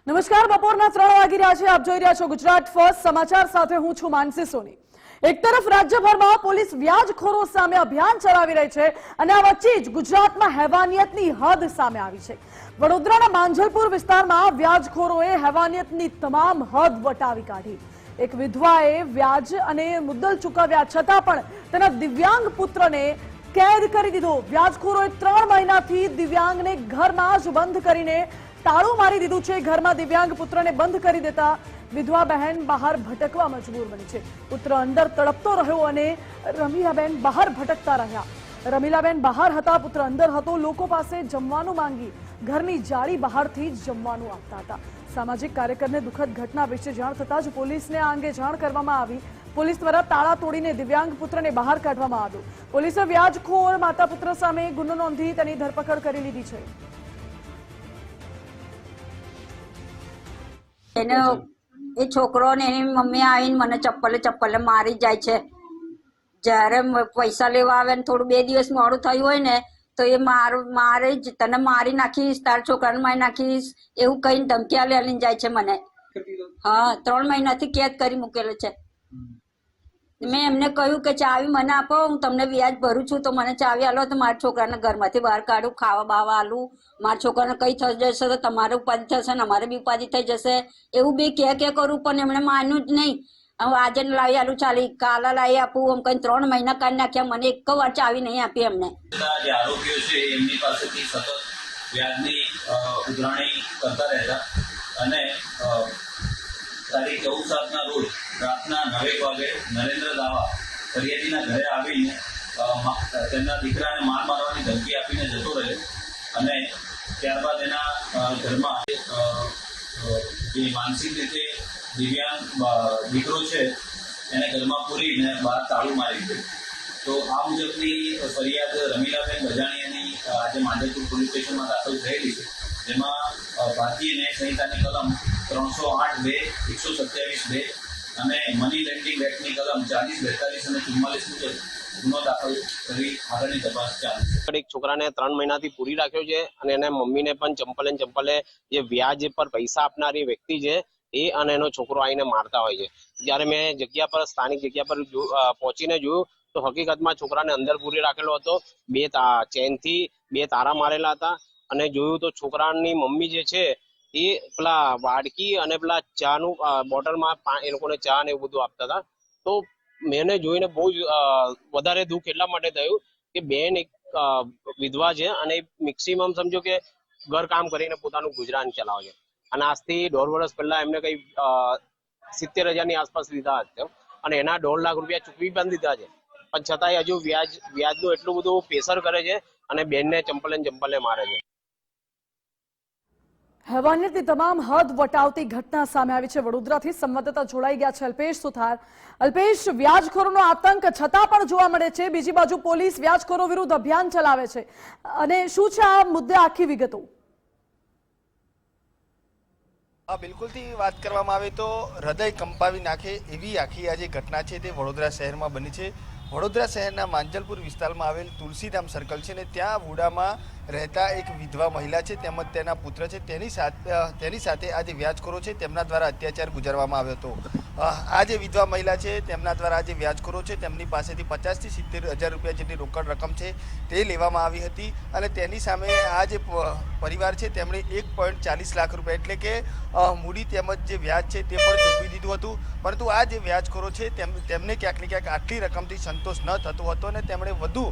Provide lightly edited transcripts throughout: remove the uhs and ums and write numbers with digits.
નમસ્કાર, બપોરના 3 વાગી રહ્યા છે. આપ જોઈ રહ્યા છો ગુજરાત ફર્સ્ટ સમાચાર સાથે હું છું માનસી સોની. એક તરફ રાજ્યભરમાં પોલીસ વ્યાજખોરો સામે અભિયાન ચલાવી રહી છે અને આ વચ્ચે જ ગુજરાતમાં હેવાનિયતની હદ સામે આવી છે. વડોદરાના માંજલપુર વિસ્તારમાં વ્યાજખોરોએ હેવાનિયતની તમામ હદ વટાવી કાઢી. એક વિધવાએ વ્યાજ અને મુદ્દલ ચૂકવ્યા છતાં પણ તેના દિવ્યાંગ પુત્રને કેદ કરી દીધો. વ્યાજખોરોએ 3 મહિનાથી દિવ્યાંગને ઘરમાં જ બંધ કરીને તાળું મારી દીધું છે. ઘરમાં દિવ્યાંગ પુત્રને બંધ કરી દેતા વિધવા બહેન બહાર ભટકવા મજબૂર બની છે. પુત્ર અંદર તડપતો રહ્યો અને રમીલાબેન બહાર ભટકતા રહ્યા. રમીલાબેન બહાર હતા, પુત્ર અંદર હતો. લોકો પાસે જમવાનું માંગી ઘરની જાળી બહારથી જ જમવાનું આપતા હતા. સામાજિક કાર્યકરને દુઃખદ ઘટના વિશે જાણ થતાં જ પોલીસને આ અંગે જાણ કરવામાં આવી. પોલીસ દ્વારા તાળા તોડીને દિવ્યાંગ પુત્રને બહાર કાઢવામાં આવ્યો. પોલીસે વ્યાજખોર માતા પુત્ર સામે ગુનો નોંધી તેની ધરપકડ કરી લીધી છે. એને એ છોકરો ને એની મમ્મી આવીને મને ચપ્પલે મારી જાય છે. જ્યારે પૈસા લેવા આવે ને થોડું 2 દિવસ મોડું થયું હોય ને તો એ મારે જ તને મારી નાખીશ, તારા છોકરાને મારી નાખીશ એવું કહીને ધમકી લઈને જાય છે મને. હા, 3 મહિનાથી કેદ કરી મૂકેલો છે. મેં એમને કહ્યું કે ચાવી મને આપો, હું તમને વ્યાજ ભરું છું, તો મને ચાવી આલો તો મારા છોકરાને ઘરમાંથી બહાર કાઢું, ખાવા બાવા આલું. મારા છોકરાને કઈ થઈ જશે તો તમારે ઉપાધિ થશે ને અમારે બી ઉપાધિ થઈ જશે એવું બી કે કરું, પણ એમણે માન્યું જ નહીં. હવે આજે લાવી આલું ચાલી, કાલે લાવી આપું એમ કઈ 3 મહિના કાઢી નાખ્યા. મને એક વાર ચાવી નહીં આપી એમને. જે આરોપીઓ છે એમની પાસેથી સતત વ્યાજની ઉઘરાણી કરતા રહેતા અને તારીખ 14/7ના રોજ રાતના 9 વાગે નરેન્દ્ર દાવા ફરિયાદીના ઘરે આવીને તેમના દીકરાને માર મારવાની ધમકી આપીને જતો રહ્યો અને ત્યારબાદ એના ઘરમાં જે માનસિક રીતે દિવ્યાંગ દીકરો છે એને ઘરમાં પૂરીને બહાર તાળું મારી દીધું. તો આ મુજબની ફરિયાદ રમીલાબેન ગજાણીયાની આજે માંજલપુર પોલીસ સ્ટેશનમાં દાખલ થયેલી છે. જેમાં ભારતીય ન્યાય સંહિતાની કલમ 308(2), 127(2) અને મની લેન્ડિંગ એક્ટની કલમ 40, 42 અને 44 મુજબ ગુનો દાખલ કરી આગળની તપાસ ચાલુ છે. એક છોકરાને 3 મહિનાથી પૂરી રાખ્યો છે અને એના મમ્મીને પણ ચંપલે જે વ્યાજ પર પૈસા આપનારી વ્યક્તિ છે એ અને એનો છોકરો આવીને મારતા હોય છે. જ્યારે મેં સ્થાનિક જગ્યા પર પહોંચીને જોયું તો હકીકતમાં છોકરાને અંદર પૂરી રાખેલો હતો. 2 ચેનથી 2 તારા મારેલા હતા અને જોયું તો છોકરાની મમ્મી જે છે એ પેલા વાડકી અને પેલા ચાનું બોટલમાં એ લોકોને ચા ને એવું બધું આપતા હતા. તો મેને જોઈને બહુ જ વધારે દુઃખ એટલા માટે થયું કે બેન એક વિધવા છે અને મેક્સિમમ સમજો કે ઘર કામ કરીને પોતાનું ગુજરાન ચલાવે છે અને આજથી 1.5 વર્ષ પહેલા એમને કઈ 70,000 ની આસપાસ લીધા હતા અને એના 1.5 લાખ રૂપિયા ચૂકવી પણ દીધા છે, પણ છતાંય હજુ વ્યાજનું એટલું બધું પ્રેશર કરે છે અને બેનને ચંપલે મારે છે. હેવાનિયતની તમામ હદ વટાવતી ઘટના સામે આવી છે. વડોદરાથી સંવાદદાતા જોડાઈ ગયા છે અલ્પેશ સુથાર. અલ્પેશ, વ્યાજખોરોનો આતંક છતાં પણ જોવા મળે છે, બીજી બાજુ પોલીસ વ્યાજખોરો વિરુદ્ધ અભિયાન ચલાવે છે, અને શું છે આ મુદ્દે આખી વિગતો? બિલકુલથી વાત કરવામાં આવે તો હૃદય કંપાવી નાખે એવી આખી આ જે ઘટના છે તે વડોદરા શહેરમાં બની છે. વડોદરા શહેરના માંજલપુર વિસ્તારમાં આવેલ તુલસીધામ સર્કલ છે ને ત્યાં વુડામાં રહેતા એક વિધવા મહિલા છે તેમજ તેના પુત્ર છે, તેની સાથે આ જે વ્યાજખોરો છે તેમના દ્વારા અત્યાચાર ગુજારવામાં આવ્યો હતો. આ જે વિધવા મહિલા છે તેમના દ્વારા આ જે વ્યાજખોરો છે તેમની પાસેથી 50,000 થી 70,000 રૂપિયા જેટલી રોકડ રકમ છે તે લેવામાં આવી હતી અને તેની સામે આ જે પરિવાર છે તેમણે 1.40 લાખ રૂપિયા એટલે કે મૂડી તેમજ જે વ્યાજ છે તે પણ ચૂકવી દીધું હતું. પરંતુ આ જે વ્યાજખોરો છે તેમને ક્યાંક ને ક્યાંક આટલી રકમથી સંતોષ ન થતો હતો અને તેમણે વધુ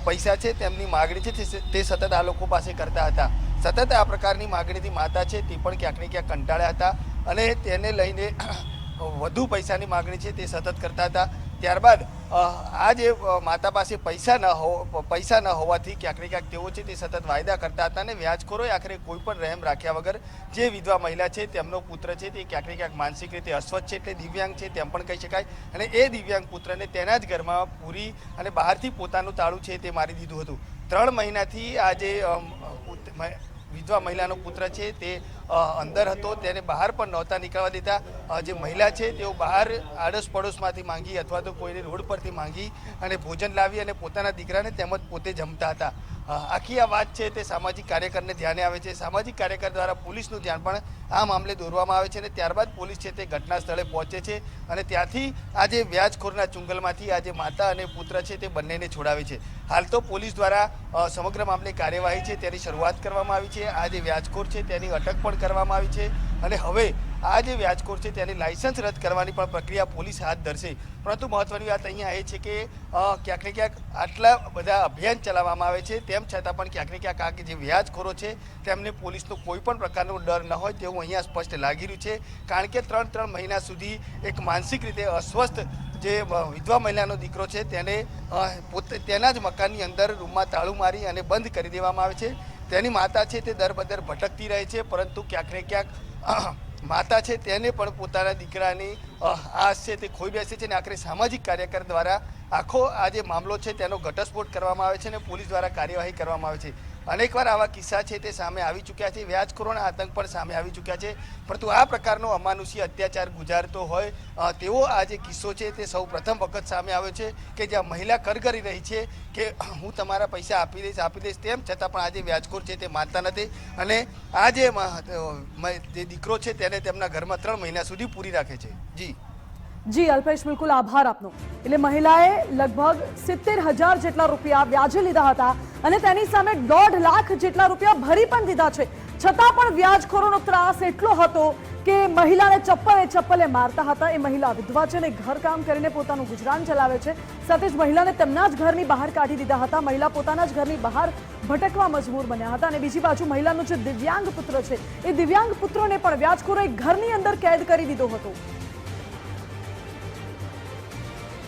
પૈસા છે તેમની માગણી છે તે સતત આ લોકો પાસે કરતા હતા. સતત આ પ્રકારની માગણીથી માતા છે તે પણ ક્યાંક ને ક્યાંક કંટાળ્યા હતા અને તેને લઈને વધુ પૈસાની માગણી છે તે સતત કરતા હતા. ત્યારબાદ આ જે માતા પાસે પૈસા ન હોવાથી ક્યાંક ને ક્યાંક તેઓ છે તે સતત વાયદા કરતા હતા અને વ્યાજખોરોએ આખરે કોઈ પણ રહેમ રાખ્યા વગર જે વિધવા મહિલા છે તેમનો પુત્ર છે તે ક્યાંક ને ક્યાંક માનસિક રીતે અસ્વસ્થ છે એટલે દિવ્યાંગ છે તેમ પણ કહી શકાય અને એ દિવ્યાંગ પુત્રને તેના જ ઘરમાં પૂરી અને બહારથી પોતાનું તાળું છે તે મારી દીધું હતું. 3 મહિનાથી આ જે વિધવા મહિલાનો પુત્ર છે તે અંદર હતો તેને બહાર પણ નહોતા નીકળવા દેતા. જે મહિલા છે તેઓ બહાર આડોશ પડોશમાંથી માંગી અથવા તો કોઈને રોડ પરથી માંગી અને ભોજન લાવી અને પોતાના દીકરાને તેમજ પોતે જમતા હતા. આખી આ વાત છે તે સામાજિક કાર્યકરને ધ્યાને આવે છે. સામાજિક કાર્યકર દ્વારા પોલીસનું ધ્યાન પણ આ મામલે દોરવામાં આવે છે અને ત્યારબાદ પોલીસ છે તે ઘટના સ્થળે પહોંચે છે અને ત્યાંથી આ જે વ્યાજખોરના ચુંગલમાંથી આ જે માતા અને પુત્ર છે તે બંનેને છોડાવે છે. હાલ તો પોલીસ દ્વારા સમગ્ર મામલે કાર્યવાહી છે તેની શરૂઆત કરવામાં આવી છે. આ જે વ્યાજખોર છે તેની અટક પણ કરવામાં આવી છે અને હવે આ જે વ્યાજખોર છે તેની લાયસન્સ રદ કરવાની પણ પ્રક્રિયા પોલીસ હાથ ધરશે. પરંતુ મહત્વની વાત અહીંયા એ છે કે ક્યાંક ને ક્યાંક આટલા બધા અભિયાન ચલાવવામાં આવે છે તેમ છતાં પણ ક્યાંક ને ક્યાંક આ જે વ્યાજખોરો છે તેમને પોલીસનો કોઈ પણ પ્રકારનો ડર ન હોય તેવું અહીંયા સ્પષ્ટ લાગી રહ્યું છે. કારણ કે 3 મહિના સુધી એક માનસિક રીતે અસ્વસ્થ જે વિધવા મહિલાનો દીકરો છે તેને પોતે તેના જ મકાનની અંદર રૂમમાં તાળું મારી અને બંધ કરી દેવામાં આવે છે. તેની માતા છે તે દર બદર ભટકતી રહે છે પરંતુ ક્યાંક ને ક્યાંક માતા છે તેને પણ પોતાના દીકરાની આશ છે તે ખોઈ બેસે છે અને આખરે સામાજિક કાર્યકર દ્વારા આખો આ જે મામલો છે તેનો ઘટસ્ફોટ કરવામાં આવે છે અને પોલીસ દ્વારા કાર્યવાહી કરવામાં આવે છે. અનેકવાર આવા કિસ્સા છે તે સામે આવી ચૂક્યા છે. વ્યાજખોરોના આતંક પણ સામે આવી ચૂક્યા છે. પરંતુ આ પ્રકારનો અમાનુષી અત્યાચાર ગુજારતો હોય તેવો આ જે કિસ્સો છે તે સૌ પ્રથમ વખત સામે આવ્યો છે કે જ્યાં મહિલા કરગરી રહી છે કે હું તમારા પૈસા આપી દઈશ તેમ છતાં પણ આ જે વ્યાજખોર છે તે માનતા નથી અને આ જે દીકરો છે તેને તેમના ઘરમાં 3 મહિના સુધી પૂરી રાખે છે. જી અલ્પેશ, બિલકુલ આભાર આપનો. એટલે મહિલાએ લગભગ 70,000 જેટલા રૂપિયા વ્યાજે લીધા હતા અને તેની સામે 1.5 લાખ જેટલા રૂપિયા ભરી પણ દીધા છે. છતાં પણ વ્યાજખોરોનો ત્રાસ એટલો હતો કે મહિલાને ચપ્પલે મારતા હતા. એ મહિલા વિધવા છે અને ઘરકામ કરીને પોતાનું ગુજરાન ચલાવે છે. સાથે જ મહિલાને તેમના જ ઘરની બહાર કાઢી દીધા હતા. મહિલા પોતાના જ ઘરની બહાર ભટકવા મજબૂર બન્યા હતા. અને બીજી બાજુ મહિલાનો જે દિવ્યાંગ પુત્ર છે એ દિવ્યાંગ પુત્રને પણ વ્યાજખોરોએ ઘરની અંદર કેદ કરી દીધો હતો.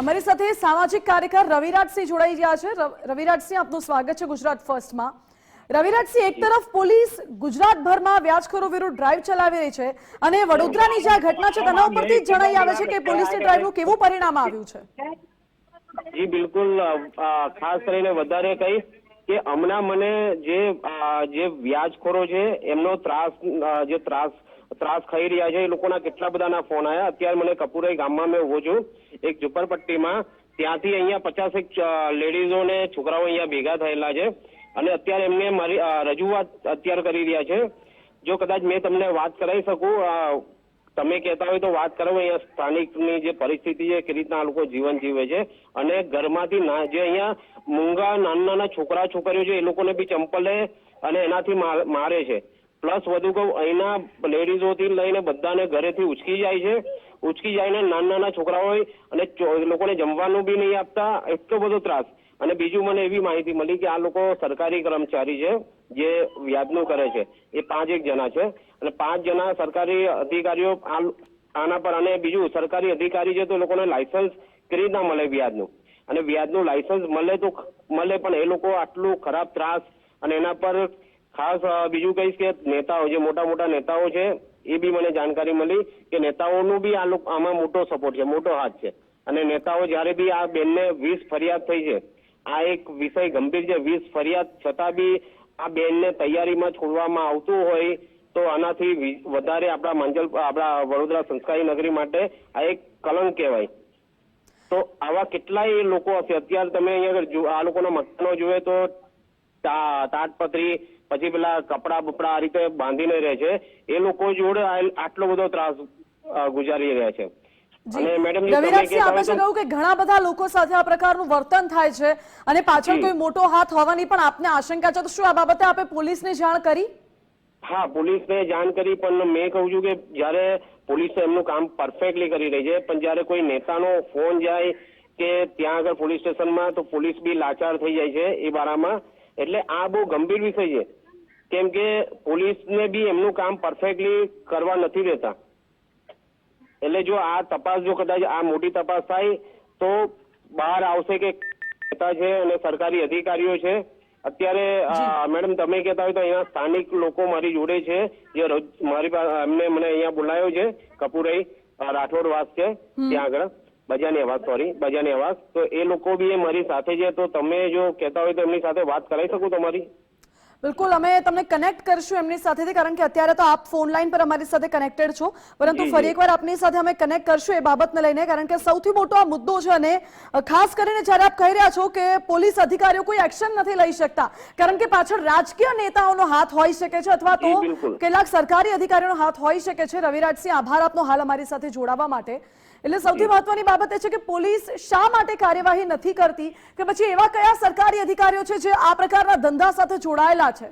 અમારી સાથે સામાજિક કાર્યકર રવિરાજસિંહ જોડાઈ ગયા છે. રવિરાજસિંહ, આપનું સ્વાગત છે ગુજરાત ફર્સ્ટમાં. રવિરાજસિંહ, એક તરફ પોલીસ ગુજરાતભરમાં વ્યાજખોરો વિરુદ્ધ ડ્રાઈવ ચલાવી રહી છે અને વડોદરાની જે ઘટના છે તેના ઉપરથી જણાઈ આવે છે કે પોલીસની ડ્રાઈવનું કેવું પરિણામ આવ્યું છે? જી બિલકુલ, ખાસ કરીને વધારે કહીશ કે હમણાં મને જે વ્યાજખોરો છે એમનો ત્રાસ ખાઈ રહ્યા છે એ લોકોના કેટલા બધાના ફોન આવ્યા. અત્યારે મને કપુરાઈ ગામમાં મેં ઉભો છું એક ઝુંપડપટ્ટીમાં. ત્યાંથી અહીંયા 50 લેડીઝો ને છોકરાઓ અહીંયા ભેગા થયેલા છે અને અત્યારે એમને મારી રજૂઆત અત્યારે કરી રહ્યા છે. જો કદાચ મેં તમને વાત કરાવી શકું, તમે કહેતા હોય તો વાત કરાવો. અહીંયા સ્થાનિકની જે પરિસ્થિતિ છે, કે રીતના આ લોકો જીવન જીવે છે અને ઘરમાંથી જે અહીંયા મૂંગા નાના છોકરા છોકરીઓ છે એ લોકોને બી ચંપલે અને એનાથી મારે છે. પ્લસ વધુ કહું, અહીંના લેડીઝોથી લઈને બધાને ઘરેથી ઉચકી જાય છે. ઉચકી જઈને નાના છોકરાઓ હોય અને લોકોને જમવાનું બી નહીં આપતા. એટલો બધો ત્રાસ. અને બીજું મને એવી માહિતી મળી કે આ લોકો સરકારી કર્મચારી છે જે વ્યાજનું કરે છે. એ 5 જણા છે અને 5 જણા સરકારી અધિકારીઓ આના પર. અને બીજું સરકારી અધિકારી છે તો લોકોને લાયસન્સ કેવી રીતના મળે વ્યાજનું? અને વ્યાજનું લાયસન્સ મળે તો મળે, પણ એ લોકો આટલું ખરાબ ત્રાસ. અને એના પર ખાસ બીજું કહીશ કે નેતાઓ, જે મોટા નેતાઓ છે એ બી મને જાણકારી મળી કે નેતાઓનું બી આમાં મોટો સપોર્ટ છે, મોટો હાથ છે. અને નેતાઓ જ્યારે બી આ બેનને 20 ફરિયાદ થઈ છે, આ એક વિષય ગંભીર છે. 20 ફરિયાદ છતાં બી આ બેનને તૈયારીમાં છોડવામાં આવતું હોય તો આનાથી વધારે આપણા વડોદરા સંસ્કારી નગરી માટે આ એક કલંક કહેવાય. તો આવા કેટલાય લોકો હશે. અત્યારે તમે અહીંયા આ લોકોના મકાનો જોવે તો તાટપત્રી, પછી પેલા કપડા બપડા આ રીતે બાંધીને રહે છે. એ લોકો જોડે આટલો બધો ત્રાસ ગુજારી રહ્યા છે. અને મેડમ, રવિરાજસિંહ, આપે છે કહ્યું કે ઘણા બધા લોકો સાથે આ પ્રકારનું વર્તન થાય છે અને પાછળ કોઈ મોટો હાથ હોવાની પણ આપને આશંકા છે. તો શું આ બાબતે આપે પોલીસને જાણ કરી? હા, પોલીસને જાણ કરી, પણ મેં કહું છું કે જયારે પોલીસ એમનું કામ પરફેક્ટલી કરી રહી છે, પણ જયારે કોઈ નેતાનો ફોન જાય કે ત્યાં આગળ પોલીસ સ્ટેશનમાં, તો પોલીસ બી લાચાર થઈ જાય છે એ બારામાં. એટલે આ બહુ ગંભીર વિષય છે, કેમ કે પોલીસને બી એમનું કામ પરફેક્ટલી કરવા નથી દેતા. એટલે જો આ તપાસ, જો કદાચ આ મોટી તપાસ થાય તો બહાર આવશે કે છે અને સરકારી અધિકારીઓ છે. અત્યારે મેડમ, તમે કહેતા હોય તો અહીંયા સ્થાનિક લોકો મારી જોડે છે, જે મારી પાસે મને અહીંયા બોલાયો છે. કપુરાઈ રાઠોડ વાસ છે ત્યાં આગળ, બજાની આવાસ. તો એ લોકો બી મારી સાથે છે. તો તમે જો કહેતા હોય તો એમની સાથે વાત કરાવી શકું તમારી? બિલકુલ, અમે તમને કનેક્ટ કરશું એમની સાથેથી, કારણ કે અત્યારે તો આપ ફોન લાઈન પર અમારી સાથે કનેક્ટેડ છો, પરંતુ ફરી એકવાર આપની સાથે અમે કનેક્ટ કરશું એ બાબતને લઈને, કારણ કે સૌથી મોટો આ મુદ્દો છે. અને ખાસ કરીને જ્યારે આપ કહી રહ્યા છો કે પોલીસ અધિકારીઓ કોઈ એક્શન નથી લઈ શકતા, કારણ કે પાછળ રાજકીય નેતાઓનો હાથ હોઈ શકે છે અથવા તો કેટલાક સરકારી અધિકારીઓનો હાથ હોઈ શકે છે. રવિરાજસિંહ, આભાર આપનો હાલ અમારી સાથે જોડાવા માટે. એટલે સૌથી મહત્વની બાબત એ છે કે પોલીસ શા માટે કાર્યવાહી નથી કરતી, કે પછી એવા કયા સરકારી અધિકારીઓ છે જે આ પ્રકારના ધંધા સાથે જોડાયેલા છે?